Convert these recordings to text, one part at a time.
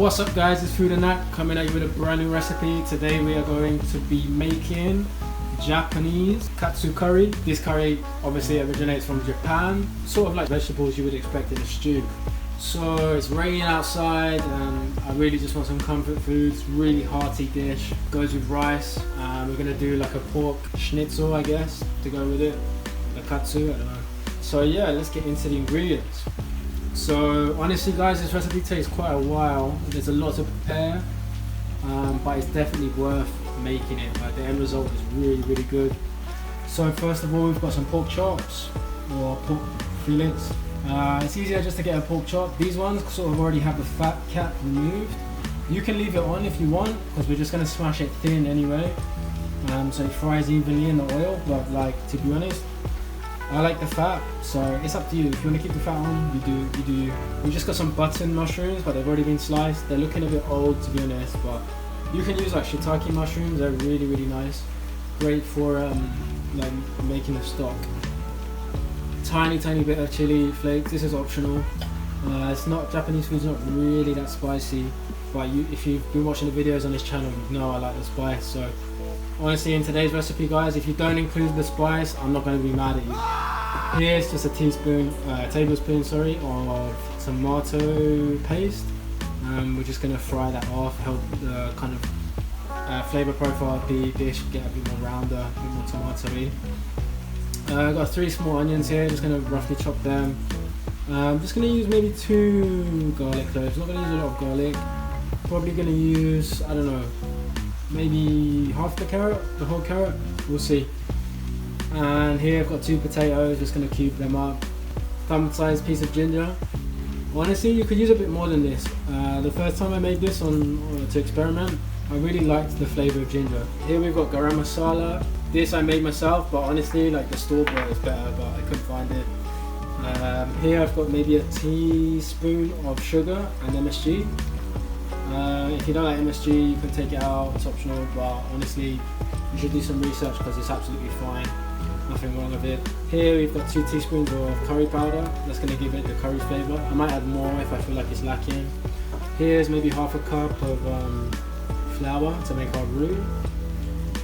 What's up guys, it's Food and That coming at you with a brand new recipe. Today we are going to be making Japanese Katsu curry. This curry obviously originates from Japan, sort of like vegetables you would expect in a stew. So it's raining outside and I really just want some comfort foods, really hearty dish. Goes with rice. We're going to do like a pork schnitzel, I guess, to go with it. The katsu, I don't know. So yeah, let's get into the ingredients. So honestly guys, this recipe takes quite a while. There's a lot to prepare, but it's definitely worth making it. Like, the end result is really good. So first of all, we've got some pork chops or pork fillets. It's easier just to get a pork chop. These ones sort of already have the fat cap removed. You can leave it on if you want, because we're just going to smash it thin anyway, so it fries evenly in the oil. But like, to be honest, I like the fat, so it's up to you. If you want to keep the fat on, you do you. We just got some button mushrooms, but they've already been sliced. They're looking a bit old, to be honest, but you can use like shiitake mushrooms. They're really nice. Great for like making a stock. Tiny bit of chili flakes. This is optional. It's not, Japanese food's not really that spicy, but if you've been watching the videos on this channel, you know I like the spice. So honestly, in today's recipe guys, if you don't include the spice, I'm not going to be mad at you. Here's just a tablespoon of tomato paste. We're just going to fry that off, help the kind of flavour profile of the dish get a bit more rounder, a bit more tomatoey. I've got 3 small onions here, just going to roughly chop them. I'm just going to use maybe 2 garlic cloves, not going to use a lot of garlic. Probably going to use, I don't know, maybe half the carrot, the whole carrot, we'll see. And here I've got 2 potatoes, just going to cube them up. Thumb-sized piece of ginger. Honestly, you could use a bit more than this. The first time I made this to experiment, I really liked the flavour of ginger. Here we've got garam masala. This I made myself, but honestly, like the store bought is better, but I couldn't find it. Here I've got maybe a teaspoon of sugar and MSG. If you don't like MSG, you can take it out, it's optional, but honestly, you should do some research because it's absolutely fine. Nothing wrong with it. Here we've got 2 teaspoons of curry powder. That's going to give it the curry flavour. I might add more if I feel like it's lacking. Here's maybe half a cup of flour to make our roux.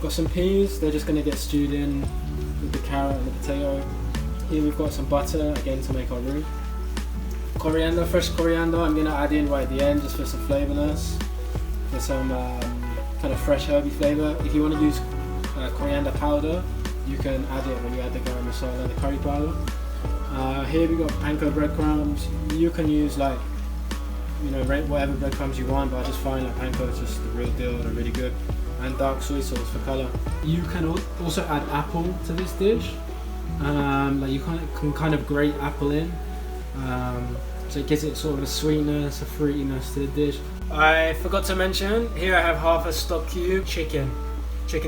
Got some peas, they're just going to get stewed in with the carrot and the potato. Here we've got some butter, again to make our roux. Coriander, fresh coriander, I'm going to add in right at the end just for some flavourness. For some kind of fresh herby flavour. If you want to use coriander powder, you can add it when you add the garam masala and the curry powder. Here we got panko breadcrumbs. You can use like, you know, whatever breadcrumbs you want, but I just find like panko is just the real deal, they're really good. And dark soy sauce for colour. You can also add apple to this dish. Like you can kind of grate apple in, so it gives it sort of a sweetness, a fruitiness to the dish. I forgot to mention, here I have half a stock cube chicken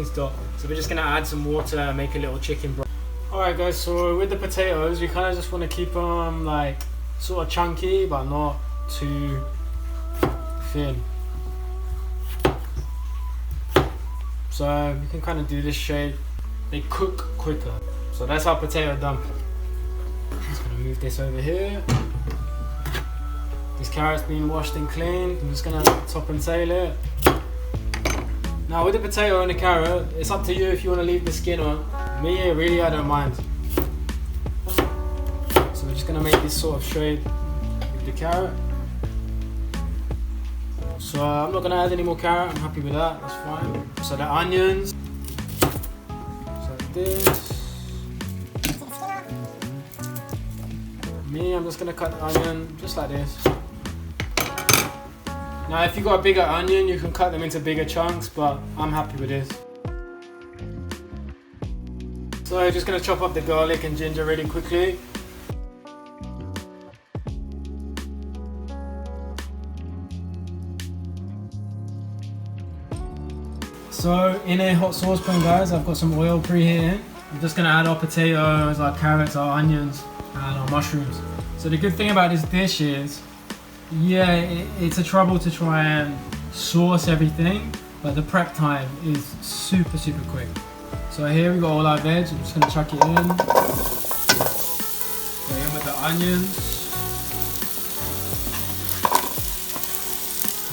stock. So we're just gonna add some water and make a little chicken broth. Alright guys, so with the potatoes, we kind of just want to keep them like sort of chunky, but not too thin. So you can kind of do this shape, they cook quicker. So that's our potato done. Just gonna move this over here. This carrot's been washed and cleaned. I'm just gonna top and tail it. Now with the potato and the carrot, it's up to you if you want to leave the skin on. Me, really, I don't mind. So we're just gonna make this sort of shape with the carrot. So I'm not going to add any more carrot, I'm happy with that, that's fine. So the onions, just like this. Me, I'm just going to cut the onion just like this. Now if you've got a bigger onion, you can cut them into bigger chunks, but I'm happy with this. So I'm just going to chop up the garlic and ginger really quickly. So in a hot saucepan guys, I've got some oil preheating. I'm just going to add our potatoes, our carrots, our onions and our mushrooms. So the good thing about this dish is, yeah, it's a trouble to try and sauce everything, but the prep time is super quick. So here we got all our veg, I'm just going to chuck it in. Go in with the onions.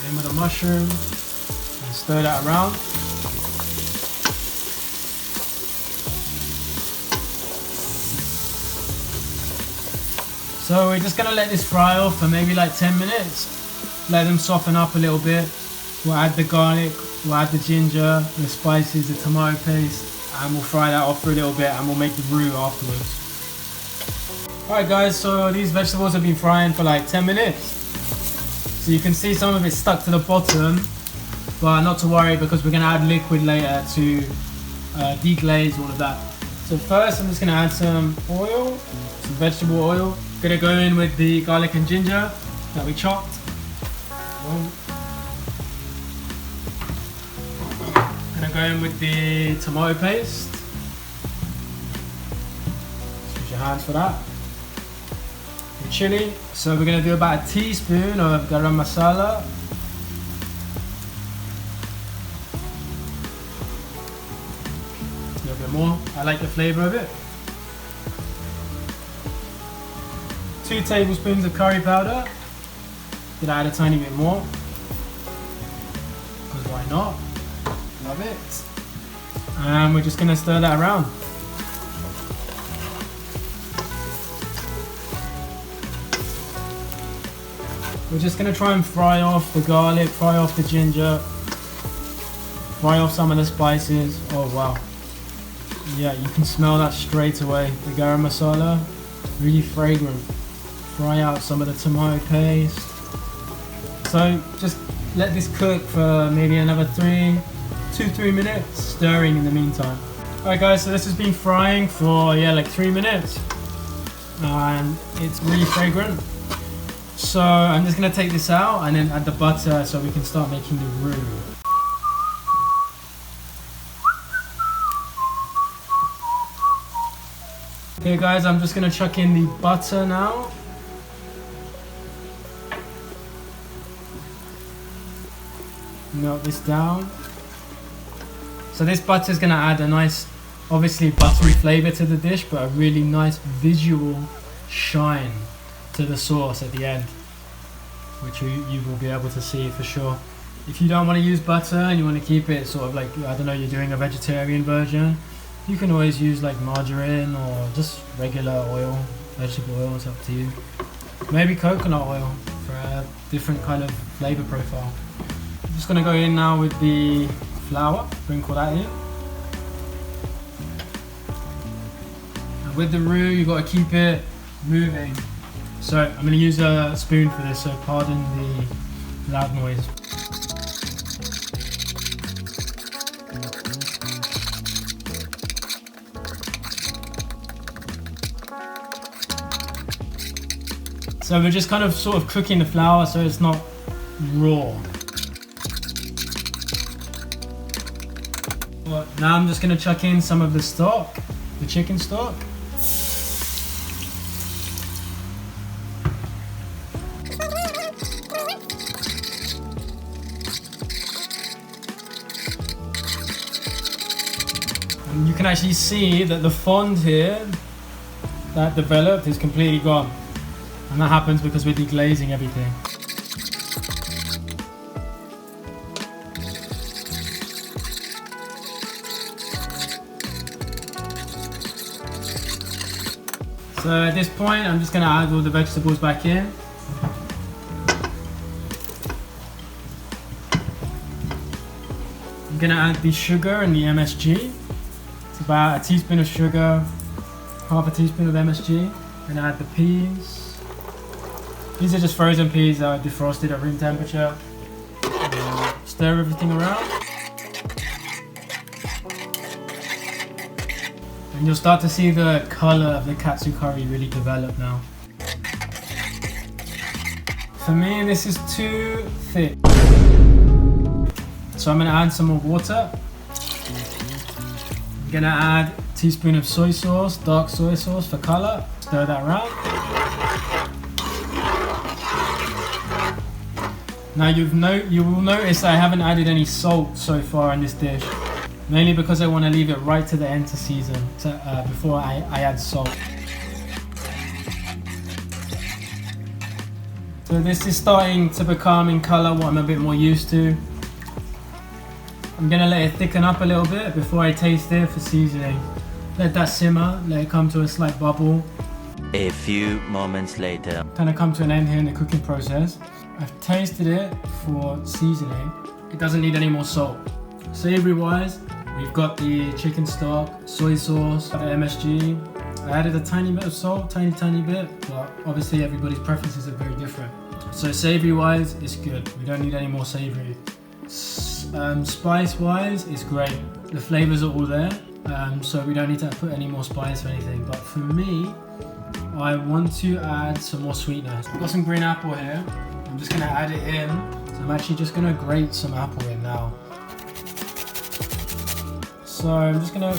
In with the mushroom and stir that around. So we're just gonna let this fry off for maybe like 10 minutes. Let them soften up a little bit. We'll add the garlic, we'll add the ginger, the spices, the tomato paste, and we'll fry that off for a little bit and we'll make the roux afterwards. Alright guys, so these vegetables have been frying for like 10 minutes. So you can see some of it stuck to the bottom, but not to worry because we're gonna add liquid later to deglaze all of that. So first I'm just gonna add some oil, some vegetable oil. Gonna go in with the garlic and ginger that we chopped. Gonna go in with the tomato paste. Use your hands for that. The chili. So we're gonna do about a teaspoon of garam masala. A little bit more. I like the flavour of it. 2 tablespoons of curry powder. Gonna add a tiny bit more. Because why not? Love it. And we're just gonna stir that around. We're just gonna try and fry off the garlic, fry off the ginger, fry off some of the spices. Oh wow. Yeah, you can smell that straight away. The garam masala, really fragrant. Fry out some of the tomato paste. So just let this cook for maybe another 2-3 minutes, stirring in the meantime. Alright guys, so this has been frying for like 3 minutes and it's really fragrant. So I'm just gonna take this out and then add the butter so we can start making the roux. Okay guys, I'm just gonna chuck in the butter now. Melt this down. So this butter is going to add a nice, obviously buttery flavour to the dish, but a really nice visual shine to the sauce at the end, which you will be able to see for sure. If you don't want to use butter and you want to keep it sort of like, I don't know, you're doing a vegetarian version, you can always use like margarine or just regular oil, vegetable oil, it's up to you. Maybe coconut oil for a different kind of flavour profile. I'm just going to go in now with the flour, sprinkle that in. And with the roux, you've got to keep it moving. So I'm going to use a spoon for this, so pardon the loud noise. So we're just kind of sort of cooking the flour so it's not raw. Now I'm just going to chuck in some of the stock, the chicken stock. And you can actually see that the fond here that developed is completely gone. And that happens because we're deglazing everything. So at this point, I'm just going to add all the vegetables back in. I'm going to add the sugar and the MSG. It's about a teaspoon of sugar, half a teaspoon of MSG. I'm going to add the peas. These are just frozen peas that are defrosted at room temperature. Stir everything around. And you'll start to see the colour of the katsu curry really develop now. For me, this is too thick. So I'm going to add some more water. I'm going to add a teaspoon of soy sauce, dark soy sauce for colour. Stir that around. Now you will notice I haven't added any salt so far in this dish. Mainly because I want to leave it right to the end to season, before I add salt. So So this is starting to become in colour what I'm a bit more used to. I'm gonna let it thicken up a little bit before I taste it for seasoning. Let that simmer, let it come to a slight bubble. A few moments later. Kind of come to an end here in the cooking process. I've tasted it for seasoning. It doesn't need any more salt. Savoury wise, we've got the chicken stock, soy sauce, the MSG. I added a tiny bit of salt, tiny bit, but obviously everybody's preferences are very different. So savoury wise, it's good. We don't need any more savoury. Spice wise, it's great. The flavours are all there, so we don't need to put any more spice or anything. But for me, I want to add some more sweetness. I've got some green apple here. I'm just gonna add it in. So I'm actually just gonna grate some apple in now. So I'm just gonna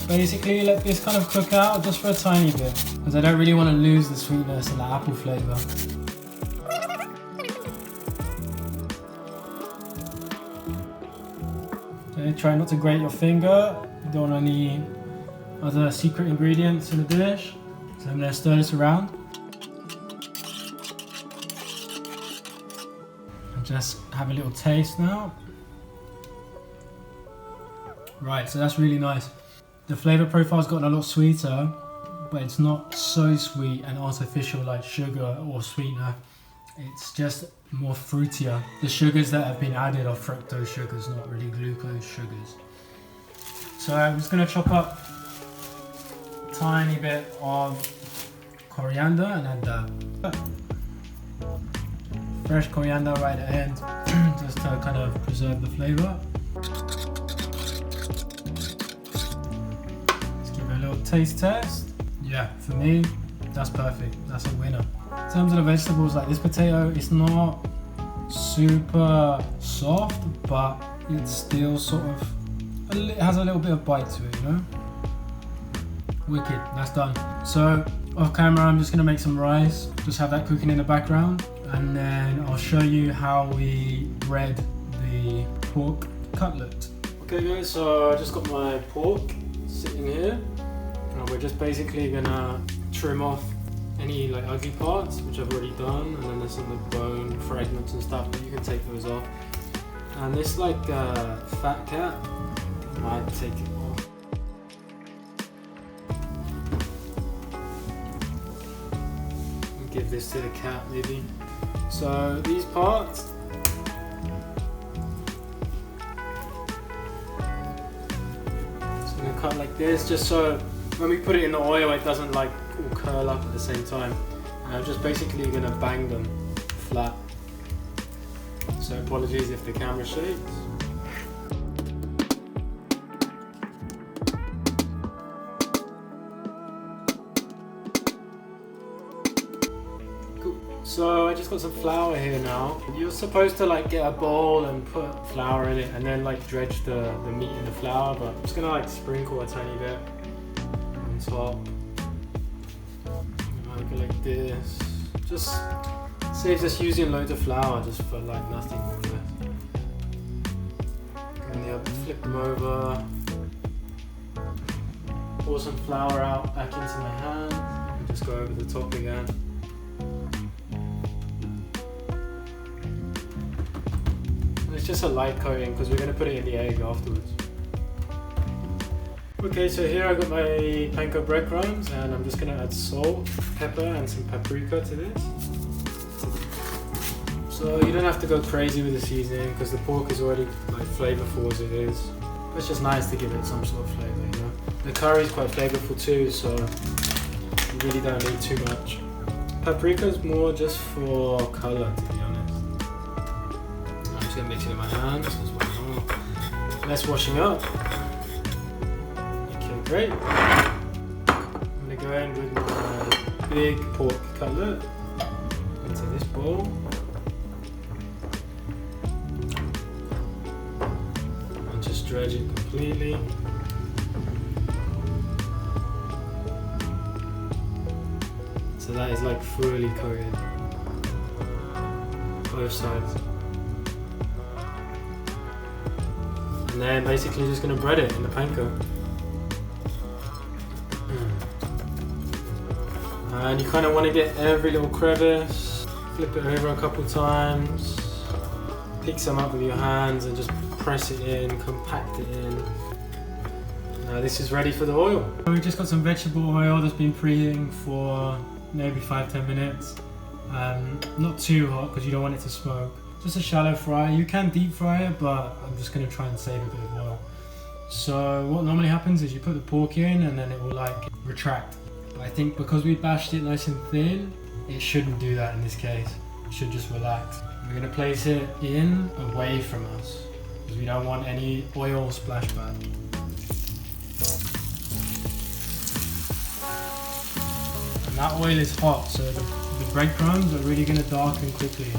basically let this kind of cook out just for a tiny bit, because I don't really want to lose the sweetness and the apple flavour. Okay, try not to grate your finger. You don't want any other secret ingredients in the dish. So I'm going to stir this around. And just have a little taste now. Right, so that's really nice. The flavour profile's gotten a lot sweeter, but it's not so sweet and artificial like sugar or sweetener. It's just more fruitier. The sugars that have been added are fructose sugars, not really glucose sugars. So I'm just going to chop up a tiny bit of coriander and add that. Fresh coriander right at the end, just to kind of preserve the flavour. Taste test. Yeah, for me, that's perfect. That's a winner. In terms of the vegetables, like this potato, it's not super soft, but it's still sort of, it has a little bit of bite to it, you know? Wicked, that's done. So off camera, I'm just gonna make some rice, just have that cooking in the background, and then I'll show you how we bread the pork cutlet. Okay guys, so I just got my pork sitting here. We're just basically gonna trim off any like ugly parts, which I've already done, and then there's some of the bone fragments and stuff, but you can take those off. And this like fat cat, I might take it off. And give this to the cat maybe. So these parts, just gonna cut like this, just so when we put it in the oil, it doesn't like all curl up at the same time. And I'm just basically gonna bang them flat. So apologies if the camera shakes. Cool. So I just got some flour here now. You're supposed to like get a bowl and put flour in it and then like dredge the meat in the flour, but I'm just gonna like sprinkle a tiny bit top. I'll go like this. Just saves us using loads of flour just for like nothing more or less. And yeah, flip them over. Pour some flour out back into my hand and just go over the top again. And it's just a light coating because we're going to put it in the egg afterwards. Okay, so here I got my panko breadcrumbs, and I'm just gonna add salt, pepper, and some paprika to this. So you don't have to go crazy with the seasoning because the pork is already like flavorful as it is. It's just nice to give it some sort of flavor, you know. The curry is quite flavorful too, so you really don't need too much. Paprika is more just for color, to be honest. I'm just gonna mix it in my hands. Less washing up. Great. I'm going to go in with my big pork cutlet into this bowl. And just dredge it completely. So that is like fully coated. Both sides. And then basically just going to bread it in the panko. And you kind of want to get every little crevice. Flip it over a couple times. Pick some up with your hands and just press it in, compact it in. Now this is ready for the oil. We just got some vegetable oil that's been preheating for maybe 5-10 minutes. Not too hot because you don't want it to smoke. Just a shallow fry. You can deep fry it, but I'm just going to try and save a bit of oil. So what normally happens is you put the pork in and then it will like retract. But I think because we bashed it nice and thin, it shouldn't do that in this case. It should just relax. We're going to place it in away from us because we don't want any oil splashback. And that oil is hot, so the breadcrumbs are really going to darken quickly.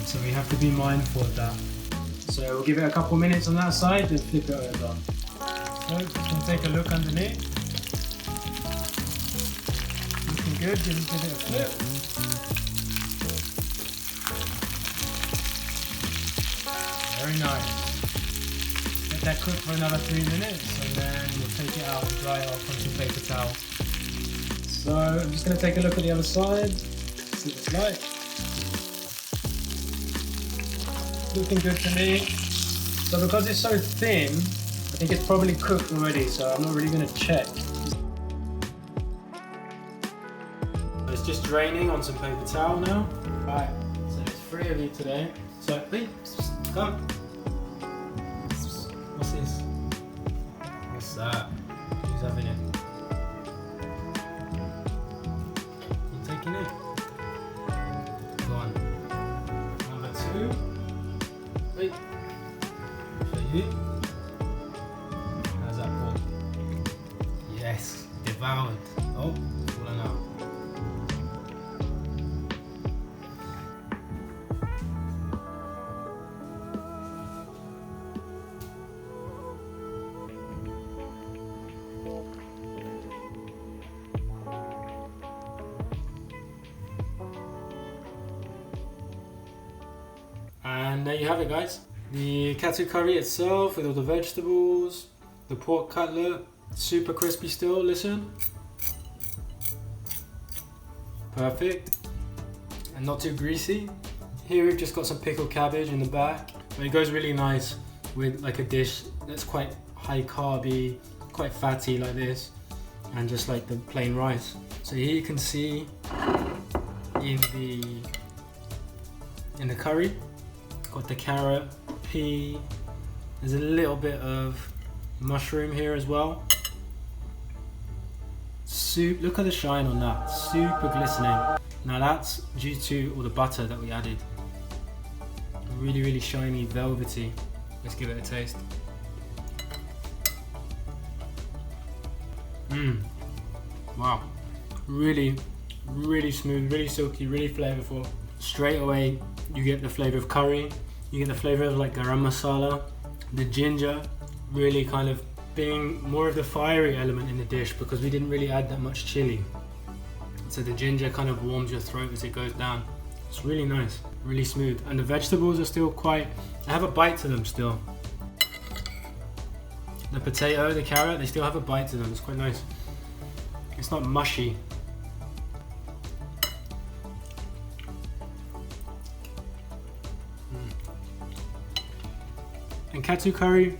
So we have to be mindful of that. So we'll give it a couple minutes on that side and flip it over. So you can take a look underneath. Looking good, give it a flip. Very nice. Let that cook for another 3 minutes and then we'll take it out and dry it off on some paper towel. So I'm just going to take a look at the other side, see what it's like. Looking good to me. So because it's so thin, I think it's probably cooked already, so I'm not really going to check. It's just draining on some paper towel now. Right, so there's 3 of you today. So, hey, come. What's this? What's that? Who's having it? You taking it? Go on. Number 2. Wait. For you. How's that pork? Yes, devoured. Oh, falling out. And there you have it, guys. The katsu curry itself with all the vegetables, the pork cutlet, super crispy still, listen. Perfect. And not too greasy. Here we've just got some pickled cabbage in the back. But it goes really nice with like a dish that's quite high carby, quite fatty like this, and just like the plain rice. So here you can see in the curry, got the carrot, pea, there's a little bit of mushroom here as well. Look at the shine on that, super glistening. Now that's due to all the butter that we added. Really, really shiny, velvety. Let's give it a taste. Wow, really, really smooth, really silky, really flavorful. Straight away, you get the flavor of curry, you get the flavor of like garam masala, the ginger, really kind of being more of the fiery element in the dish because we didn't really add that much chili. So the ginger kind of warms your throat as it goes down. It's really nice, really smooth. And the vegetables are still quite, they have a bite to them still. The potato, the carrot, they still have a bite to them. It's quite nice. It's not mushy. And katsu curry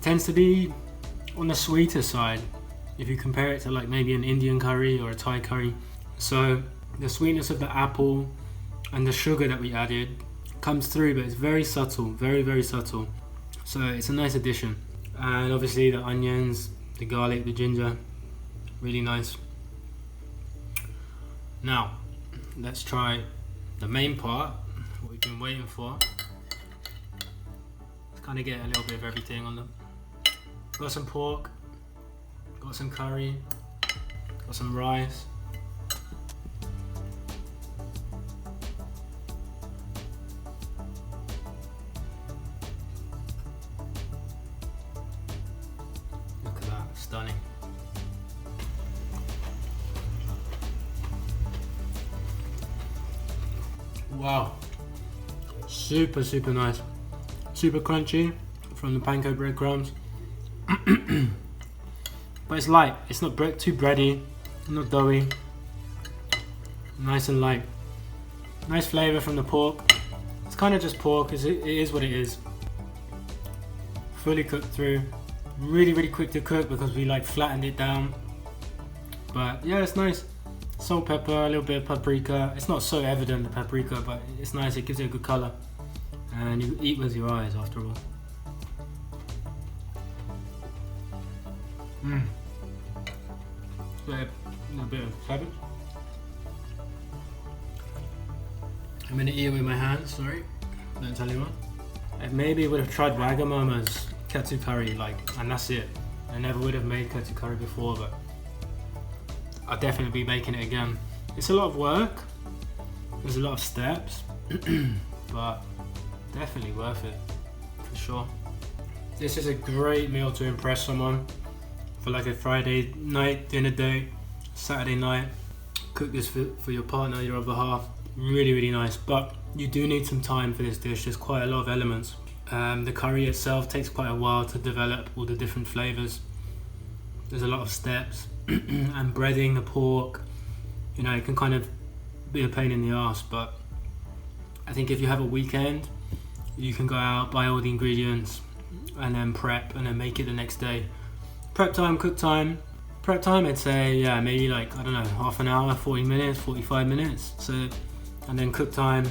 tends to be on the sweeter side if you compare it to like maybe an Indian curry or a Thai curry. So the sweetness of the apple and the sugar that we added comes through, but it's very subtle, very, very subtle. So it's a nice addition. And obviously the onions, the garlic, the ginger, really nice. Now, let's try the main part, what we've been waiting for. Let's kind of get a little bit of everything on them. Got some pork, got some curry, got some rice. Look at that, stunning. Wow, super, super nice. Super crunchy from the panko breadcrumbs. But it's light, it's not too bready, not doughy. Nice and light. Nice flavour from the pork. It's kind of just pork, it is what it is. Fully cooked through. Really quick to cook because we like flattened it down. But yeah, it's nice. Salt, pepper, a little bit of paprika. It's not so evident, the paprika, but it's nice. It gives it a good colour. And you eat with your eyes after all. A little bit of cabbage. I'm gonna eat it with my hands, sorry. Don't tell anyone. I maybe would have tried Wagamama's Katsu curry, and that's it. I never would have made Katsu curry before, but I'll definitely be making it again. It's a lot of work. There's a lot of steps, but definitely worth it, for sure. This is a great meal to impress someone for like a Friday night, dinner date, Saturday night. Cook this for your partner, your other half. Really nice, but you do need some time for this dish. There's quite a lot of elements. The curry itself takes quite a while to develop all the different flavours. There's a lot of steps, and breading the pork, you know, it can kind of be a pain in the ass, but I think if you have a weekend, you can go out, buy all the ingredients, and then prep, and then make it the next day. Prep time, cook time. Prep time, I'd say, yeah, maybe like, I don't know, half an hour, 40 minutes, 45 minutes. So, and then cook time,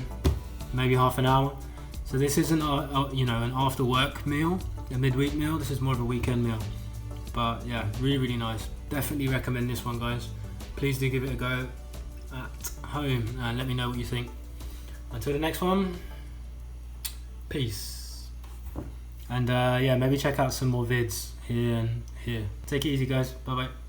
maybe half an hour. So this isn't you know, an after work meal, a midweek meal. This is more of a weekend meal. But yeah, really nice. Definitely recommend this one, guys. Please do give it a go at home and let me know what you think. Until the next one, peace. And yeah, maybe check out some more vids here and here. Take it easy, guys. Bye bye.